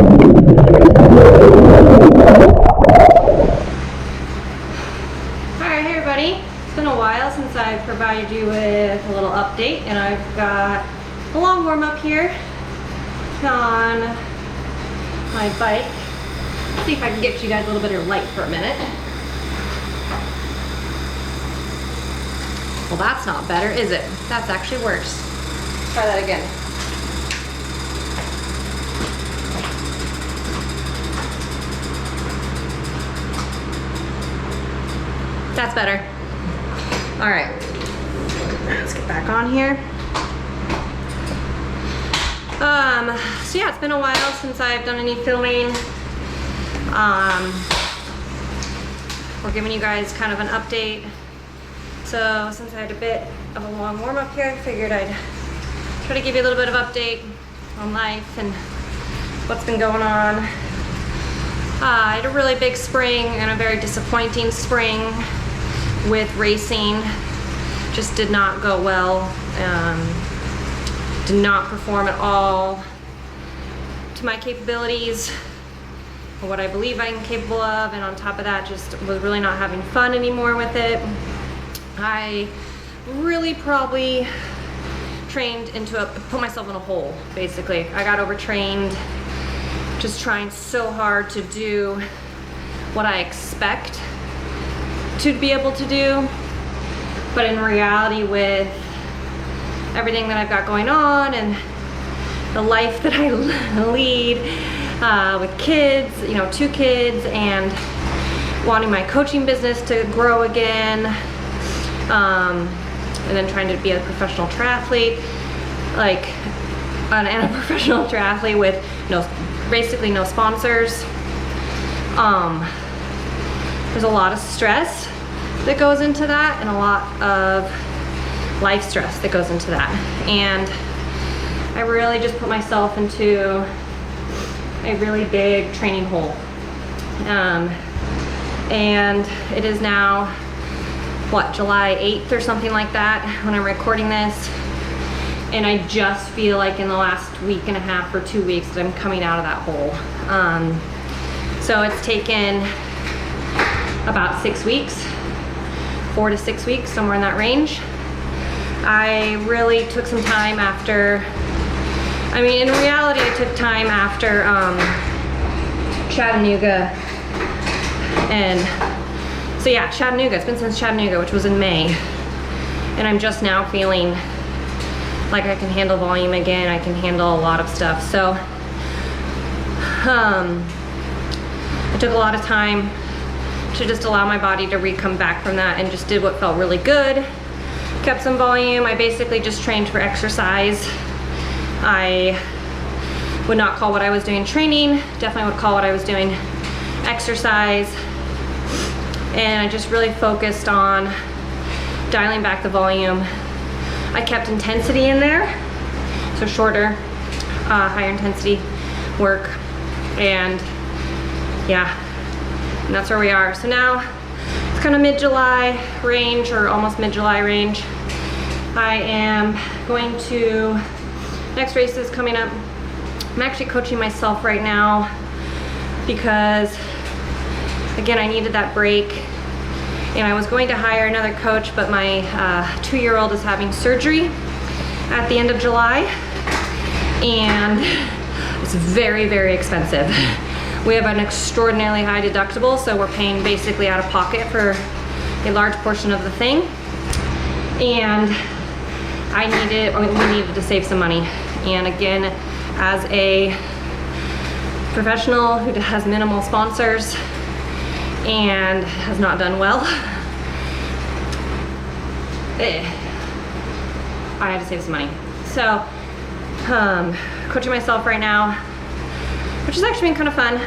Alright, hey everybody. It's been a while since I've provided you with a little update, and I've got a long warm up here on my bike. Let's see if I can get you guys a little bit of light for a minute. Well, that's not better, is it? That's actually worse. Try that again. That's better. All right, let's get back on here. So yeah, it's been a while since I've done any filming. We're giving you guys kind of an update. So since I had a bit of a long warm up here, I figured I'd try to give you a little bit of update on life and what's been going on. I had a really big spring and a very disappointing spring with racing. Just did not go well. Did not perform at all to my capabilities or what I believe I'm capable of, and on top of that, just was really not having fun anymore with it. I really probably put myself in a hole, basically. I got overtrained, just trying so hard to do what I expect to be able to do, but in reality, with everything that I've got going on and the life that I lead with kids, 2 kids, and wanting my coaching business to grow again, and then trying to be a professional triathlete, and a professional triathlete with basically no sponsors. There's a lot of stress that goes into that, and a lot of life stress that goes into that. And I really just put myself into a really big training hole. And it is now, July 8th or something like that when I'm recording this. And I just feel like in the last week and a half or 2 weeks that I'm coming out of that hole. So it's taken about 6 weeks, 4 to 6 weeks, somewhere in that range. I really took some time after, in reality, I took time after Chattanooga. And so yeah, Chattanooga, it's been since Chattanooga, which was in May. And I'm just now feeling like I can handle volume again. I can handle a lot of stuff. So I took a lot of time to just allow my body to come back from that, and just did what felt really good. Kept some volume. I basically just trained for exercise. I would not call what I was doing training, definitely would call what I was doing exercise. And I just really focused on dialing back the volume. I kept intensity in there, so shorter, higher intensity work, and yeah, and that's where we are. So now it's kind of mid-July range, or almost mid-July range. I am going to, next race is coming up. I'm actually coaching myself right now because, again, I needed that break. And I was going to hire another coach, but my 2-year-old is having surgery at the end of July. And it's very, very expensive. We have an extraordinarily high deductible, so we're paying basically out of pocket for a large portion of the thing. And we needed to save some money. And again, as a professional who has minimal sponsors and has not done well, I had to save some money. So, coaching myself right now, which has actually been kind of fun.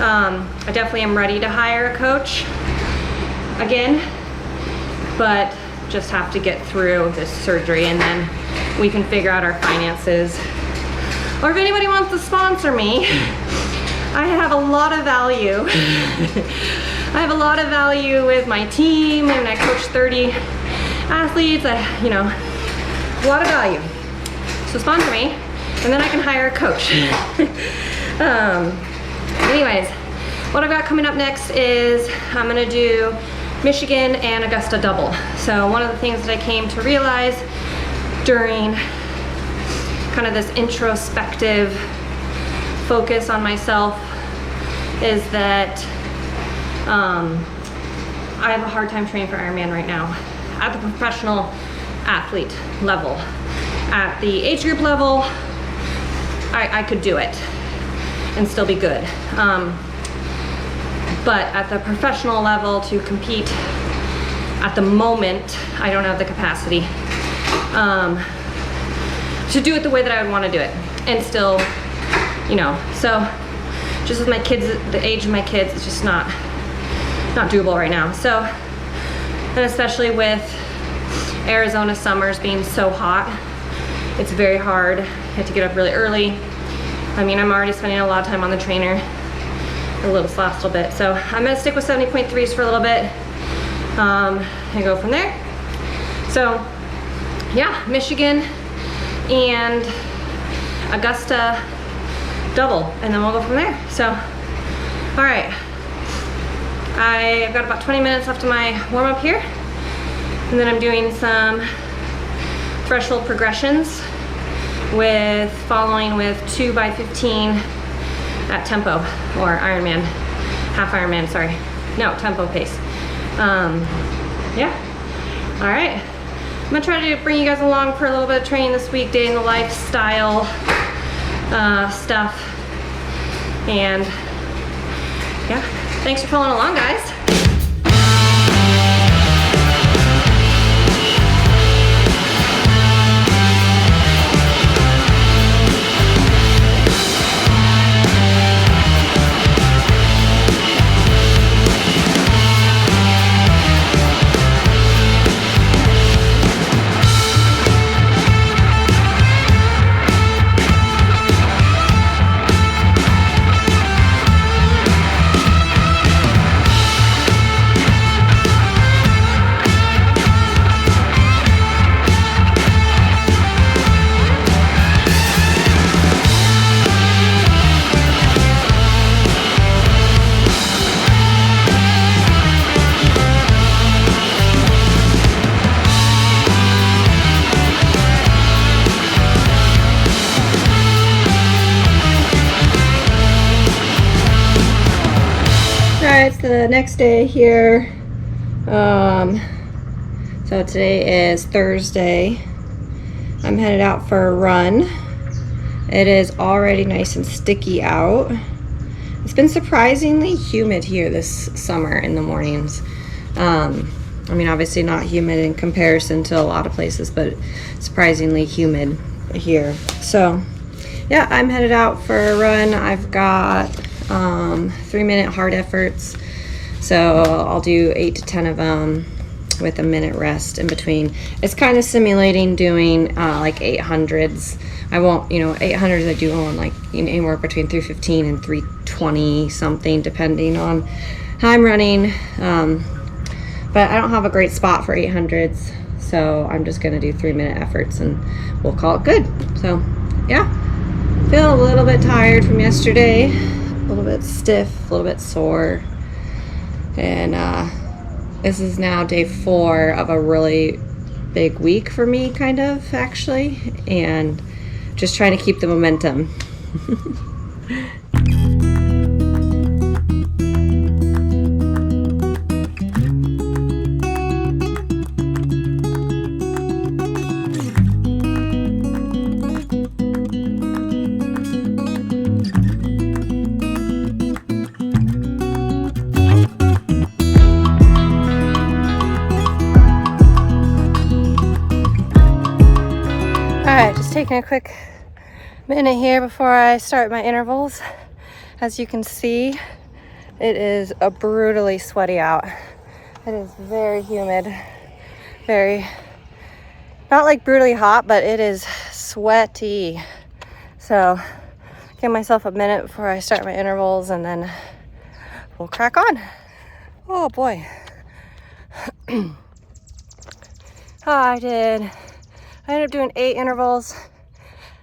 I definitely am ready to hire a coach again, but just have to get through this surgery, and then we can figure out our finances. Or if anybody wants to sponsor me, I have a lot of value. I have a lot of value with my team, and I coach 30 athletes, a lot of value. So sponsor me, and then I can hire a coach. Anyways, what I've got coming up next is I'm gonna do Michigan and Augusta double. So one of the things that I came to realize during kind of this introspective focus on myself is that I have a hard time training for Ironman right now at the professional athlete level. At the age group level, I could do it and still be good. But at the professional level to compete at the moment, I don't have the capacity to do it the way that I would want to do it. And still, you know, so just with my kids, the age of my kids, it's just not doable right now. So, and especially with Arizona summers being so hot, it's very hard. I have to get up really early. I mean, I'm already spending a lot of time on the trainer this last little bit. So I'm gonna stick with 70.3s for a little bit and go from there. So yeah, Michigan and Augusta double, and then we'll go from there. So, all right. I've got about 20 minutes left of my warm up here. And then I'm doing some threshold progressions following with 2x15 at tempo, or Ironman, half Ironman, sorry. No, tempo pace. Yeah, all right. I'm gonna try to bring you guys along for a little bit of training this week, day in the lifestyle stuff. And yeah, thanks for following along, guys. It's the next day here. So today is Thursday. I'm headed out for a run. It is already nice and sticky out. It's been surprisingly humid here this summer in the mornings. I mean, obviously not humid in comparison to a lot of places, but surprisingly humid here. So yeah, I'm headed out for a run. I've got 3-minute hard efforts, so I'll do 8 to 10 of them with a minute rest in between. It's kind of simulating doing like 800s. I won't, 800s I do on like anywhere between 315 and 320 something, depending on how I'm running. But I don't have a great spot for 800s, so I'm just gonna do 3-minute efforts and we'll call it good. So yeah, feel a little bit tired from yesterday. A little bit stiff, a little bit sore, and this is now day 4 of a really big week for me, kind of, actually, and just trying to keep the momentum. Alright, just taking a quick minute here before I start my intervals. As you can see, it is brutally sweaty out. It is very humid, not like brutally hot, but it is sweaty. So, give myself a minute before I start my intervals and then we'll crack on. Oh boy. I ended up doing 8 intervals.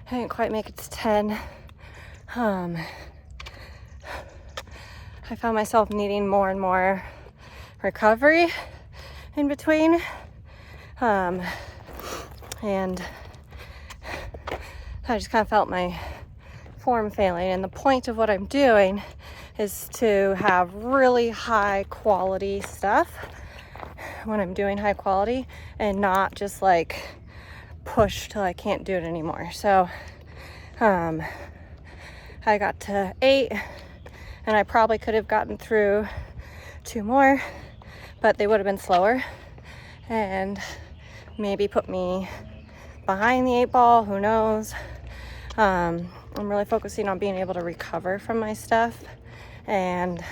I didn't quite make it to 10. I found myself needing more and more recovery in between. And I just kind of felt my form failing. And the point of what I'm doing is to have really high quality stuff when I'm doing high quality, and not just like push till I can't do it anymore. So I got to 8, and I probably could have gotten through 2 more, but they would have been slower and maybe put me behind the 8 ball, who knows. I'm really focusing on being able to recover from my stuff and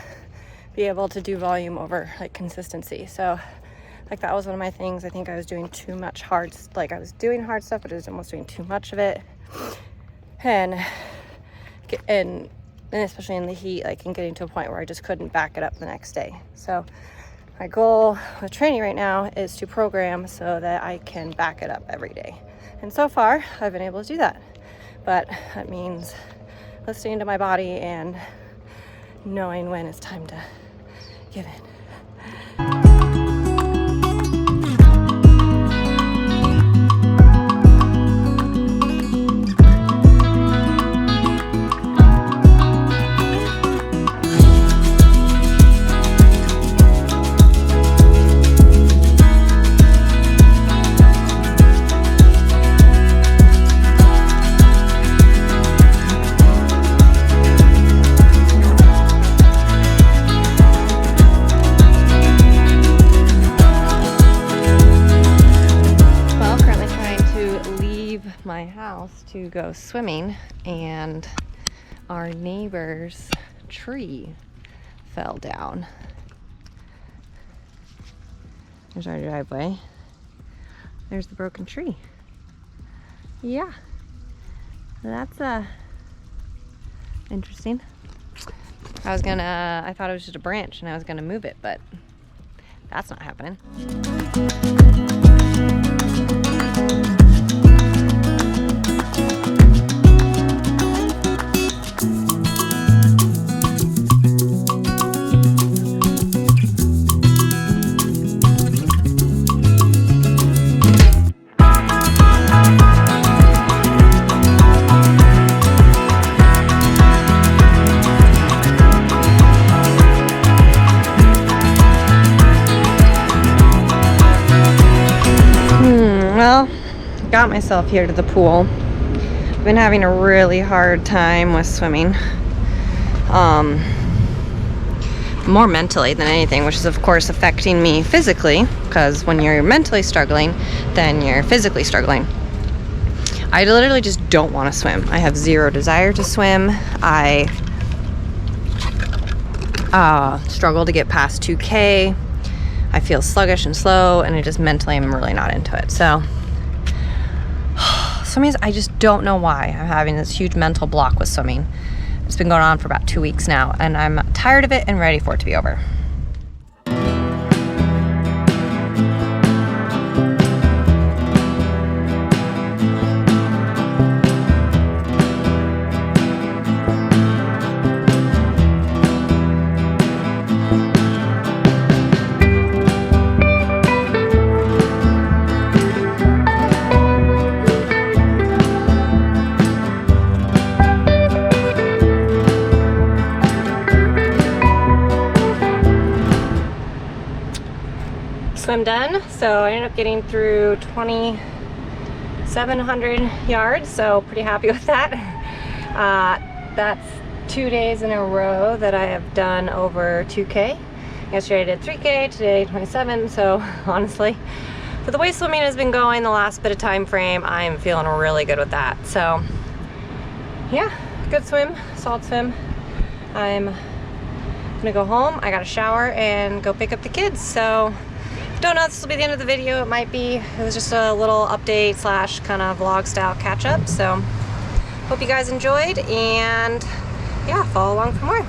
be able to do volume over like consistency. So like that was one of my things. I think I was doing too much hard, like I was doing hard stuff, but I was almost doing too much of it. And especially in the heat, like in getting to a point where I just couldn't back it up the next day. So my goal with training right now is to program so that I can back it up every day. And so far, I've been able to do that. But that means listening to my body and knowing when it's time to give in. My house to go swimming, and our neighbor's tree fell down. There's our driveway. There's the broken tree. Yeah, that's interesting. I thought it was just a branch and I was gonna move it, but that's not happening. Well, got myself here to the pool. I've been having a really hard time with swimming. More mentally than anything, which is of course affecting me physically, because when you're mentally struggling, then you're physically struggling. I literally just don't want to swim. I have zero desire to swim. I struggle to get past 2K. I feel sluggish and slow, and I just mentally am really not into it. So swimming, I just don't know why I'm having this huge mental block with swimming. It's been going on for about 2 weeks now, and I'm tired of it and ready for it to be over. Swim done. So I ended up getting through 2,700 yards, so pretty happy with that. That's 2 days in a row that I have done over 2K. Yesterday I did 3K, today 27, so honestly, for the way swimming has been going the last bit of time frame, I'm feeling really good with that. So yeah, good swim, solid swim. I'm gonna go home, I got a shower and go pick up the kids. So don't know if this will be the end of the video. It might be. It was just a little update slash kind of vlog style catch up. So hope you guys enjoyed, and yeah, follow along for more.